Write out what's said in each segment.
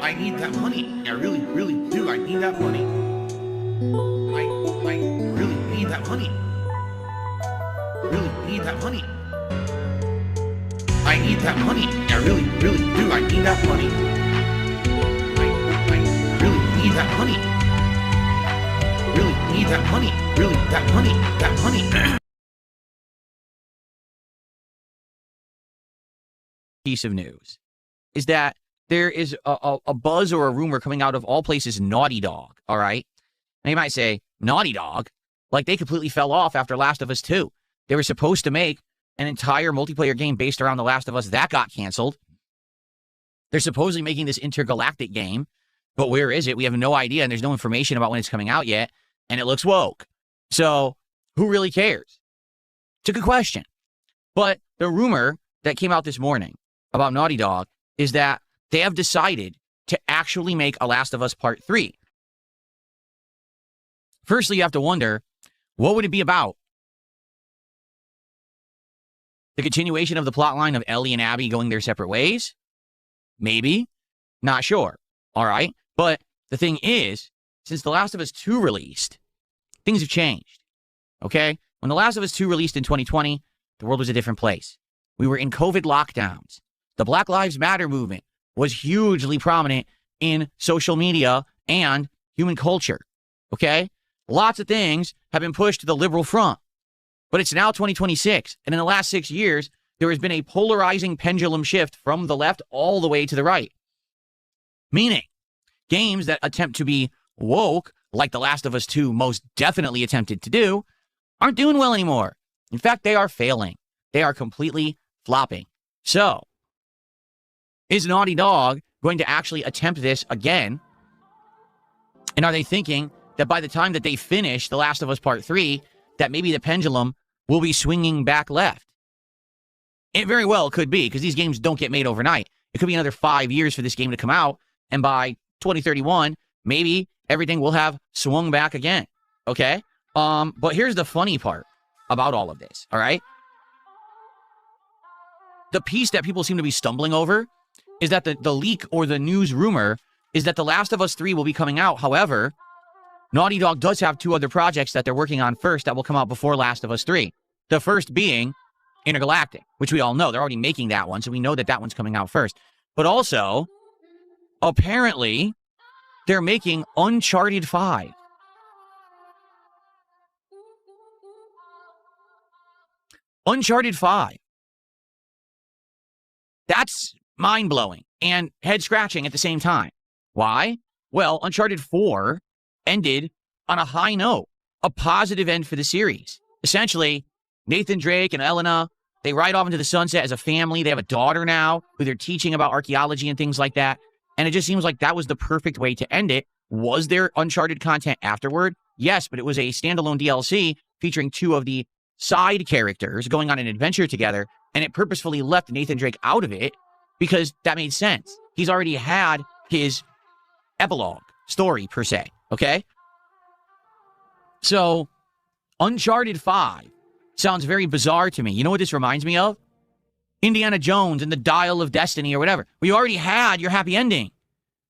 I need that money. I really, really do. I need that money. I really need that money. Really need that money. I need that money. I really, really do. I need that money. I really need that money. Really need that money. Really, that money. That money. Piece of news is that there is a buzz or a rumor coming out of all places, Naughty Dog, all right? Now you might say, Naughty Dog? Like they completely fell off after Last of Us 2. They were supposed to make an entire multiplayer game based around The Last of Us. That got canceled. They're supposedly making this intergalactic game, but where is it? We have no idea, and there's no information about when it's coming out yet, and it looks woke. So who really cares? It's a good question. But the rumor that came out this morning about Naughty Dog is that they have decided to actually make a Last of Us Part 3. Firstly, you have to wonder, what would it be about? The continuation of the plotline of Ellie and Abby going their separate ways? Maybe. Not sure. All right. But the thing is, since The Last of Us 2 released, things have changed. Okay? When The Last of Us 2 released in 2020, the world was a different place. We were in COVID lockdowns. The Black Lives Matter movement was hugely prominent in social media and human culture. Okay? Lots of things have been pushed to the liberal front. But it's now 2026, and in the last 6 years, there has been a polarizing pendulum shift from the left all the way to the right. Meaning, games that attempt to be woke, like The Last of Us 2 most definitely attempted to do, aren't doing well anymore. In fact, they are failing. They are completely flopping. So, is Naughty Dog going to actually attempt this again? And are they thinking that by the time that they finish The Last of Us Part 3, that maybe the pendulum will be swinging back left? It very well could be, because these games don't get made overnight. It could be another 5 years for this game to come out, and by 2031, maybe everything will have swung back again. Okay? But here's the funny part about all of this, all right? The piece that people seem to be stumbling over is that the leak or the news rumor is that The Last of Us 3 will be coming out. However, Naughty Dog does have 2 other projects that they're working on first that will come out before Last of Us 3. The first being Intergalactic, which we all know. They're already making that one, so we know that that one's coming out first. But also, apparently, they're making Uncharted 5. Uncharted 5. That's mind-blowing and head-scratching at the same time. Why? Well, Uncharted 4 ended on a high note, a positive end for the series. Essentially, Nathan Drake and Elena, they ride off into the sunset as a family. They have a daughter now who they're teaching about archaeology and things like that. And it just seems like that was the perfect way to end it. Was there Uncharted content afterward? Yes, but it was a standalone DLC featuring 2 of the side characters going on an adventure together, and it purposefully left Nathan Drake out of it because that made sense. He's already had his epilogue story, per se, okay? So, Uncharted 5 sounds very bizarre to me. You know what this reminds me of? Indiana Jones and the Dial of Destiny or whatever. Well, you already had your happy ending.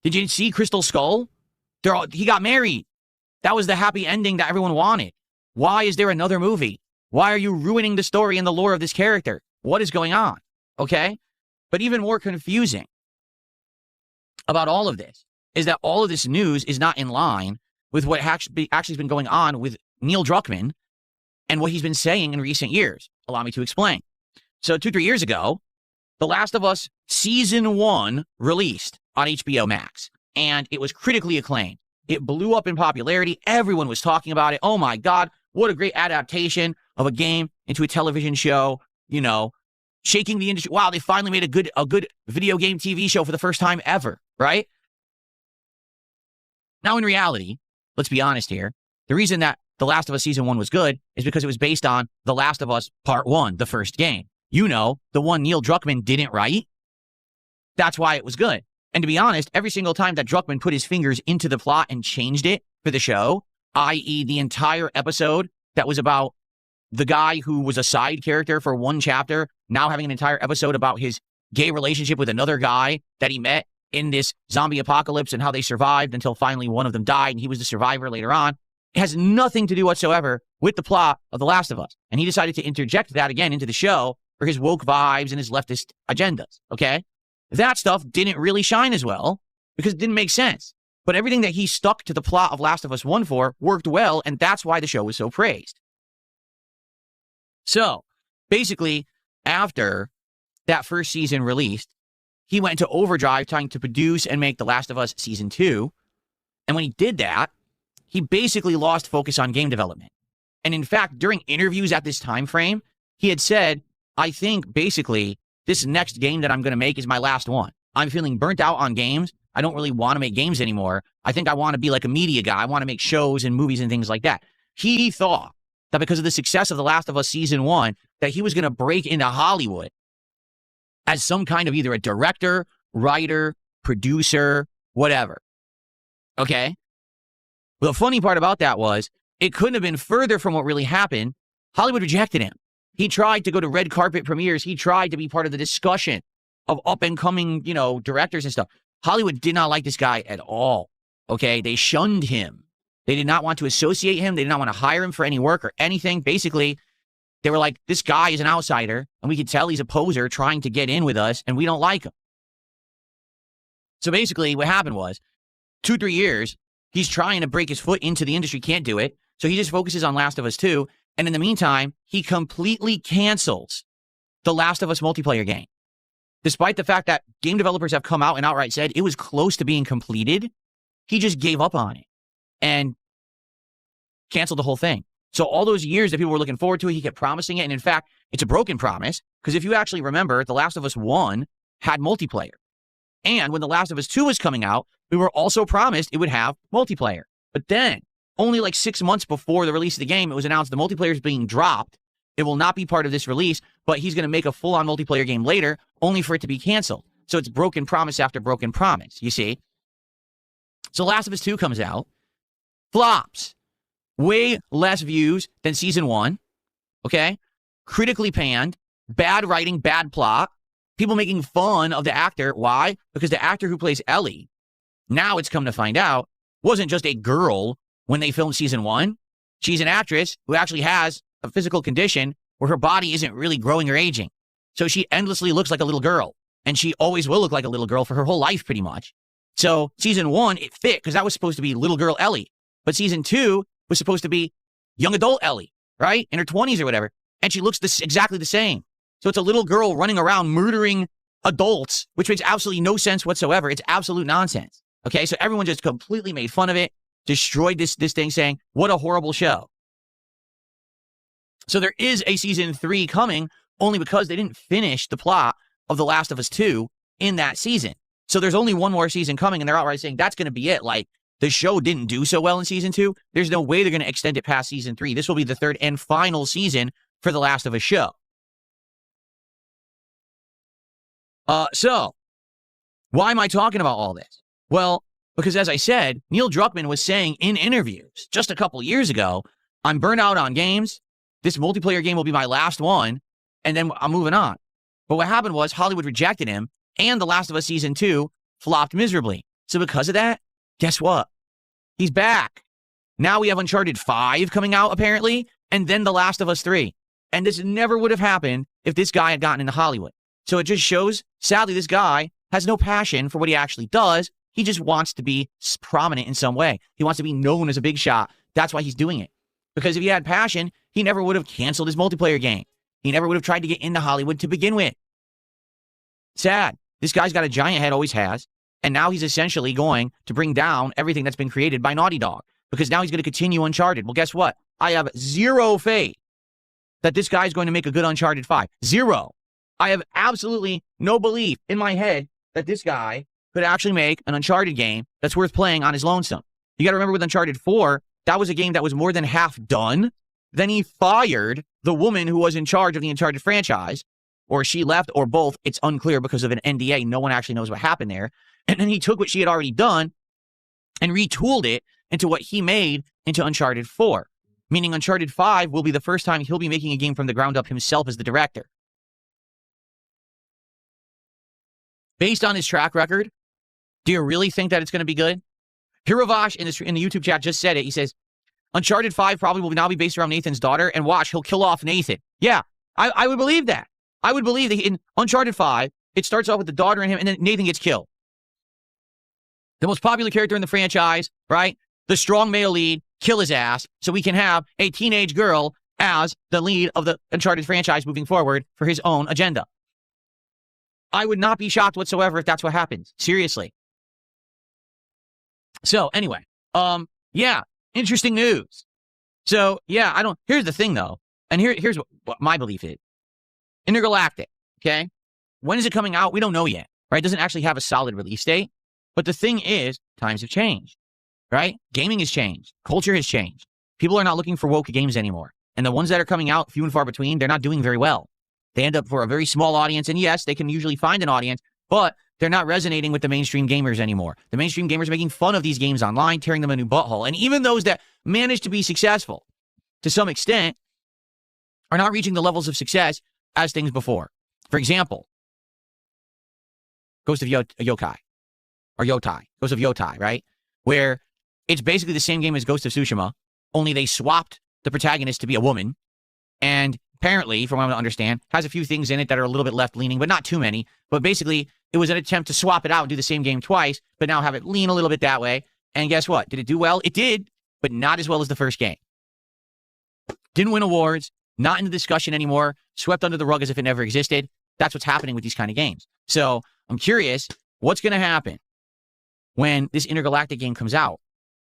Did you see Crystal Skull? He got married. That was the happy ending that everyone wanted. Why is there another movie? Why are you ruining the story and the lore of this character? What is going on? Okay? But even more confusing about all of this is that all of this news is not in line with what actually has been going on with Neil Druckmann and what he's been saying in recent years. Allow me to explain. So 2-3 years ago, The Last of Us Season 1 released on HBO Max, and it was critically acclaimed. It blew up in popularity. Everyone was talking about it. Oh my God, what a great adaptation of a game into a television show, you know, shaking the industry. Wow, they finally made a good video game TV show for the first time ever, right? Now, in reality, let's be honest here, the reason that The Last of Us Season 1 was good is because it was based on The Last of Us Part 1, the first game. You know, the one Neil Druckmann didn't write. That's why it was good. And to be honest, every single time that Druckmann put his fingers into the plot and changed it for the show, i.e. the entire episode that was about the guy who was a side character for one chapter, now having an entire episode about his gay relationship with another guy that he met in this zombie apocalypse and how they survived until finally one of them died and he was the survivor later on. It has nothing to do whatsoever with the plot of The Last of Us. And he decided to interject that again into the show for his woke vibes and his leftist agendas, okay? That stuff didn't really shine as well because it didn't make sense. But everything that he stuck to the plot of Last of Us 1 for worked well, and that's why the show was so praised. So, basically, after that first season released, he went into overdrive trying to produce and make The Last of Us Season 2. And when he did that, he basically lost focus on game development. And in fact, during interviews at this time frame, he had said, I think basically this next game that I'm going to make is my last one. I'm feeling burnt out on games. I don't really want to make games anymore. I think I want to be like a media guy. I want to make shows and movies and things like that. He thought that because of the success of The Last of Us Season 1, that he was going to break into Hollywood as some kind of either a director, writer, producer, whatever. Okay? Well, the funny part about that was it couldn't have been further from what really happened. Hollywood rejected him. He tried to go to red carpet premieres. He tried to be part of the discussion of up-and-coming, directors and stuff. Hollywood did not like this guy at all, okay? They shunned him. They did not want to associate him. They did not want to hire him for any work or anything. Basically, they were like, this guy is an outsider, and we can tell he's a poser trying to get in with us, and we don't like him. So basically, what happened was, 2-3 years, he's trying to break his foot into the industry, can't do it, so he just focuses on Last of Us 2, and in the meantime, he completely cancels the Last of Us multiplayer game. Despite the fact that game developers have come out and outright said it was close to being completed, he just gave up on it and canceled the whole thing. So all those years that people were looking forward to it, he kept promising it. And in fact, it's a broken promise because if you actually remember, The Last of Us 1 had multiplayer. And when The Last of Us 2 was coming out, we were also promised it would have multiplayer. But then, only like 6 months before the release of the game, it was announced the multiplayer is being dropped. It will not be part of this release, but he's going to make a full-on multiplayer game later, only for it to be canceled. So it's broken promise after broken promise, you see? So Last of Us 2 comes out, flops. Way less views than Season 1, okay? Critically panned, bad writing, bad plot, people making fun of the actor. Why? Because the actor who plays Ellie, now it's come to find out, wasn't just a girl when they filmed Season 1. She's an actress who actually has a physical condition where her body isn't really growing or aging. So she endlessly looks like a little girl, and she always will look like a little girl for her whole life, pretty much. So Season 1, it fit because that was supposed to be little girl Ellie. But Season 2 was supposed to be young adult Ellie, right? In her 20s or whatever. And she looks exactly the same. So it's a little girl running around murdering adults, which makes absolutely no sense whatsoever. It's absolute nonsense. Okay, so everyone just completely made fun of it, destroyed this thing, saying, what a horrible show. So there is a Season 3 coming, only because they didn't finish the plot of The Last of Us 2 in that season. So there's only one more season coming, and they're outright saying that's going to be it. Like, the show didn't do so well in Season 2. There's no way they're going to extend it past Season 3. This will be the third and final season for The Last of Us show. So, why am I talking about all this? Well, because as I said, Neil Druckmann was saying in interviews just a couple years ago, I'm burnt out on games. This multiplayer game will be my last one, and then I'm moving on. But what happened was Hollywood rejected him, and The Last of Us Season 2 flopped miserably. So because of that, guess what? He's back. Now we have Uncharted 5 coming out, apparently, and then The Last of Us 3. And this never would have happened if this guy had gotten into Hollywood. So it just shows, sadly, this guy has no passion for what he actually does. He just wants to be prominent in some way. He wants to be known as a big shot. That's why he's doing it. Because if he had passion, he never would have canceled his multiplayer game. He never would have tried to get into Hollywood to begin with. Sad. This guy's got a giant head, always has. And now he's essentially going to bring down everything that's been created by Naughty Dog. Because now he's going to continue Uncharted. Well, guess what? I have zero faith that this guy's going to make a good Uncharted 5. Zero. I have absolutely no belief in my head that this guy could actually make an Uncharted game that's worth playing on his lonesome. You got to remember with Uncharted 4, that was a game that was more than half done. Then he fired the woman who was in charge of the Uncharted franchise, or she left, or both. It's unclear because of an NDA. No one actually knows what happened there. And then he took what she had already done and retooled it into what he made into Uncharted 4. Meaning Uncharted 5 will be the first time he'll be making a game from the ground up himself as the director. Based on his track record, Do you really think that it's going to be good? Hiravash in the YouTube chat just said it. He says, Uncharted 5 probably will now be based around Nathan's daughter, and watch, he'll kill off Nathan. Yeah, I would believe that. I would believe that in Uncharted 5, it starts off with the daughter and him, and then Nathan gets killed. The most popular character in the franchise, right? The strong male lead, kill his ass, so we can have a teenage girl as the lead of the Uncharted franchise moving forward for his own agenda. I would not be shocked whatsoever if that's what happens. Seriously. So, anyway, yeah, interesting news. So, yeah, here's the thing, though, and here's what my belief is. Intergalactic, okay? When is it coming out? We don't know yet, right? It doesn't actually have a solid release date. But the thing is, times have changed, right? Gaming has changed. Culture has changed. People are not looking for woke games anymore. And the ones that are coming out, few and far between, they're not doing very well. They end up for a very small audience. And yes, they can usually find an audience, but they're not resonating with the mainstream gamers anymore. The mainstream gamers are making fun of these games online, tearing them a new butthole. And even those that manage to be successful to some extent are not reaching the levels of success as things before. For example, Ghost of Yokai. Or Yotai. Ghost of Yotai, right? Where it's basically the same game as Ghost of Tsushima, only they swapped the protagonist to be a woman. And apparently, from what I understand, has a few things in it that are a little bit left-leaning, but not too many. But basically, it was an attempt to swap it out and do the same game twice, but now have it lean a little bit that way. And guess what? Did it do well? It did, but not as well as the first game. Didn't win awards, not in the discussion anymore, swept under the rug as if it never existed. That's what's happening with these kind of games. So I'm curious, what's going to happen when this intergalactic game comes out?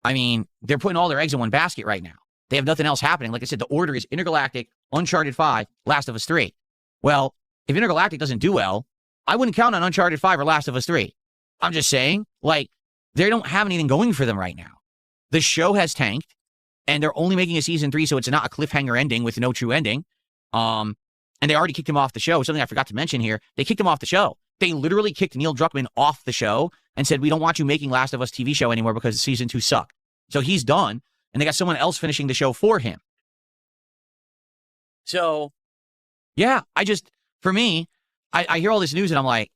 I mean, they're putting all their eggs in one basket right now. They have nothing else happening. Like I said, the order is Intergalactic, Uncharted 5, Last of Us 3. Well, if Intergalactic doesn't do well, I wouldn't count on Uncharted 5 or Last of Us 3. I'm just saying, like, they don't have anything going for them right now. The show has tanked, and they're only making a season 3, so it's not a cliffhanger ending with no true ending. And they already kicked him off the show. Something I forgot to mention here. They kicked him off the show. They literally kicked Neil Druckmann off the show and said, we don't want you making Last of Us TV show anymore because season 2 sucked. So he's done, and they got someone else finishing the show for him. So, yeah, for me, I hear all this news and I'm like,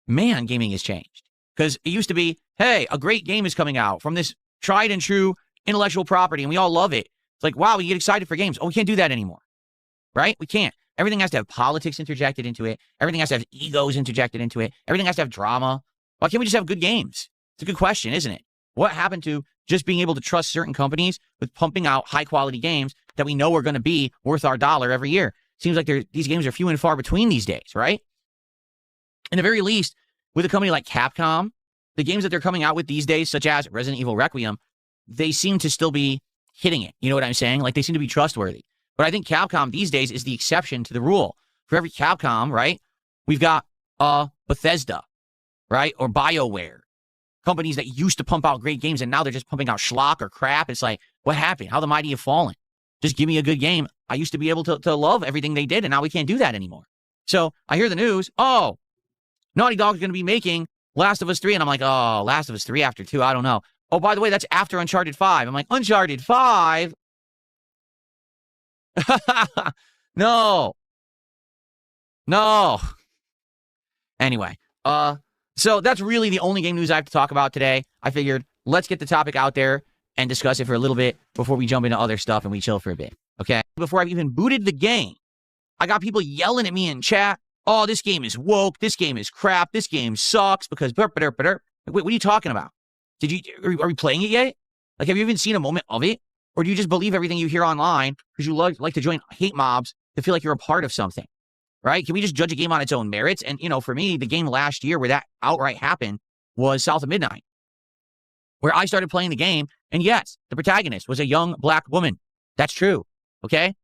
man, gaming has changed. Because it used to be, hey, a great game is coming out from this tried and true intellectual property, and we all love it. It's like, wow, we get excited for games. Oh, we can't do that anymore, right? We can't. Everything has to have politics interjected into it. Everything has to have egos interjected into it. Everything has to have drama. Why can't we just have good games? It's a good question, isn't it? What happened to just being able to trust certain companies with pumping out high-quality games that we know are going to be worth our dollar every year? Seems like these games are few and far between these days, right? In the very least, with a company like Capcom, the games that they're coming out with these days, such as Resident Evil Requiem, they seem to still be hitting it. You know what I'm saying? Like, they seem to be trustworthy. But I think Capcom these days is the exception to the rule. For every Capcom, right, we've got Bethesda, right, or BioWare. Companies that used to pump out great games, and now they're just pumping out schlock or crap. It's like, what happened? How the mighty have fallen. Just give me a good game. I used to be able to love everything they did, and now we can't do that anymore. So I hear the news, oh, Naughty Dog's going to be making Last of Us 3, and I'm like, oh, Last of Us 3 after 2, I don't know. Oh, by the way, that's after Uncharted 5. I'm like, Uncharted 5? No. Anyway, so that's really the only game news I have to talk about today. I figured, let's get the topic out there and discuss it for a little bit before we jump into other stuff and we chill for a bit, okay? Before I've even booted the game, I got people yelling at me in chat, oh, this game is woke, this game is crap, this game sucks, because Wait, what are you talking about? Are we playing it yet? Like, have you even seen a moment of it? Or do you just believe everything you hear online because you like to join hate mobs to feel like you're a part of something, right? Can we just judge a game on its own merits? And, for me, the game last year where that outright happened was South of Midnight, where I started playing the game. And yes, the protagonist was a young black woman. That's true. Okay.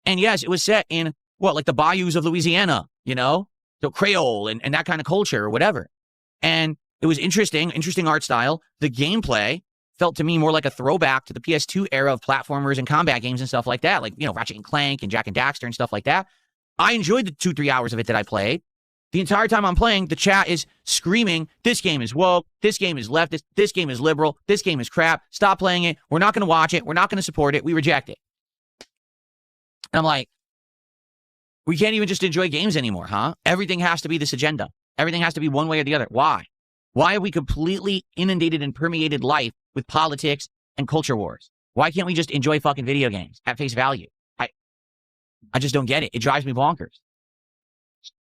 And yes, it was set in like the bayous of Louisiana, so Creole and that kind of culture or whatever. And it was interesting art style. The gameplay felt to me more like a throwback to the PS2 era of platformers and combat games and stuff like that. Like, Ratchet and Clank and Jack and Daxter and stuff like that. I enjoyed the 2-3 hours of it that I played. The entire time I'm playing, the chat is screaming, this game is woke, this game is leftist, this game is liberal, this game is crap, stop playing it, we're not going to watch it, we're not going to support it, we reject it. And I'm like, we can't even just enjoy games anymore, huh? Everything has to be this agenda. Everything has to be one way or the other. Why? Why have we completely inundated and permeated life with politics and culture wars? Why can't we just enjoy fucking video games at face value? I just don't get it. It drives me bonkers.